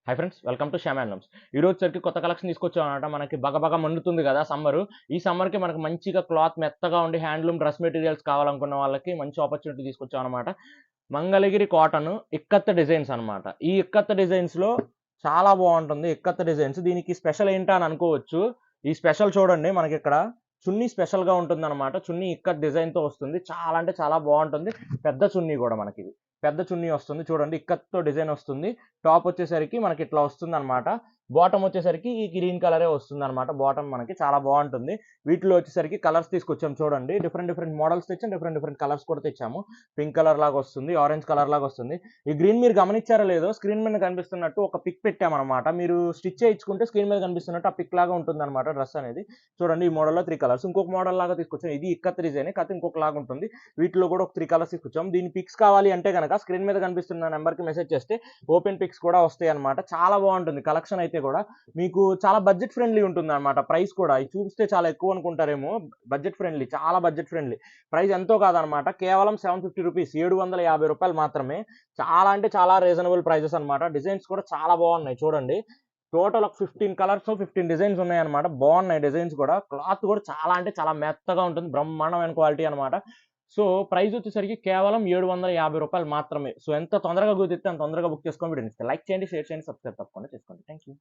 Hi friends, welcome to Shyam handlooms. ఈ రోజు సరికి కొత్త కలెక్షన్ తీసుకొచ్చామన్నమాట. మనకి బగ మండుతుంది కదా సమ్మరు. ఈ సమ్మర్‌కి మనకు మంచిగా క్లాత్ మెత్తగా ఉండి హ్యాండ్లూమ్ డ్రెస్ మెటీరియల్స్ కావాలనుకున్న వాళ్ళకి మంచి ఆపర్చునిటీ తీసుకొచ్చామన్నమాట. మంగళగిరి కాటన్ ఇక్కత్ డిజైన్స్ అన్నమాట. ఈ ఇక్కత్ డిజైన్స్‌లో చాలా బాగుంటుంది ఇక్కత్ డిజైన్స్. దీనికి స్పెషల్ ఏంటా అని అనుకోవచ్చు. ఈ స్పెషల్ చూడండి, మనకి ఇక్కడ చున్నీ స్పెషల్‌గా ఉంటుందన్నమాట. చున్నీ ఇక్కత్ డిజైన్‌తో వస్తుంది. చాలా అంటే చాలా బాగుంటుంది. పెద్ద చున్నీ కూడా మనకిది. పెద్ద చున్నీ వస్తుంది చూడండి, ఇక్కత్తో డిజైన్ వస్తుంది. టాప్ వచ్చేసరికి మనకి ఇట్లా వస్తుంది అనమాట. బాటమ్ వచ్చేసరికి ఈ గ్రీన్ కలరే వస్తుంది అనమాట. బాటమ్ మనకి చాలా బాగుంటుంది. వీటిలో వచ్చేసరికి కలర్స్ తీసుకొచ్చాం చూడండి. డిఫరెంట్ మోడల్స్ తెచ్చాం, డిఫరెంట్ కలర్స్ కూడా తెచ్చాము. పింక్ కలర్ లాగా వస్తుంది, ఆరెంజ్ కలర్ లాగా వస్తుంది. ఈ గ్రీన్ మీరు గమనించారో లేదో, స్క్రీన్ మీద కనిపిస్తున్నట్టు ఒక పిక్ పెట్టామన్నమాట. మీరు స్టిచ్ చేయించుకుంటే స్క్రీన్ మీద కనిపిస్తున్నట్టు ఆ పిక్ లాగా ఉంటుంది అనమాట డ్రెస్ అనేది. చూడండి, ఈ మోడల్లో 3 కలర్స్. ఇంకొక మోడల్ లాగా తీసుకొచ్చాం. ఇది ఇక్కత్ డిజైన్ కాకపోతే ఇంకొక లాగా ఉంటుంది. వీటిలో కూడా ఒక 3 కలర్స్ తీసుకొచ్చాం. దీని పిక్స్ కావాలి అంటే కనుక స్క్రీన్ మీద కనిపిస్తున్న నెంబర్కి మెసేజ్ చేస్తే ఓపెన్ పిక్స్ కూడా వస్తాయి అనమాట. చాలా బాగుంటుంది కలెక్షన్ అయితే కూడా. మీకు చాలా బడ్జెట్ ఫ్రెండ్లీ ఉంటుంది అనమాట. ప్రైస్ కూడా ఇది చూస్తే చాలా ఎక్కువ అనుకుంటారేమో. బడ్జెట్ ఫ్రెండ్లీ, చాలా బడ్జెట్ ఫ్రెండ్లీ. ప్రైస్ ఎంతో కాదనమాట, కేవలం 750 రూపీస్, 750 రూపాయలు మాత్రమే. చాలా అంటే చాలా రీజనబుల్ ప్రైజెస్ అనమాట. డిజైన్స్ కూడా చాలా బాగున్నాయి చూడండి. టోటల్ ఒక 15 కలర్స్, 15 డిజైన్స్ ఉన్నాయన్నమాట. బాగున్నాయి డిజైన్స్ కూడా. క్లాత్ కూడా చాలా అంటే చాలా మెత్తగా ఉంటుంది, బ్రహ్మాండమైన క్వాలిటీ అనమాట. సో ప్రైస్ వచ్చేసరికి కేవలం 750 రూపాయలు మాత్రమే. సో ఎంత తొందరగా కుదిరితే అంత తొందరగా బుక్ చేసుకోండి. వీడియోని లైక్ చేయండి, షేర్ చేయండి, సబ్స్క్రైబ్ తప్పకుండా చేసుకోండి. Thank you.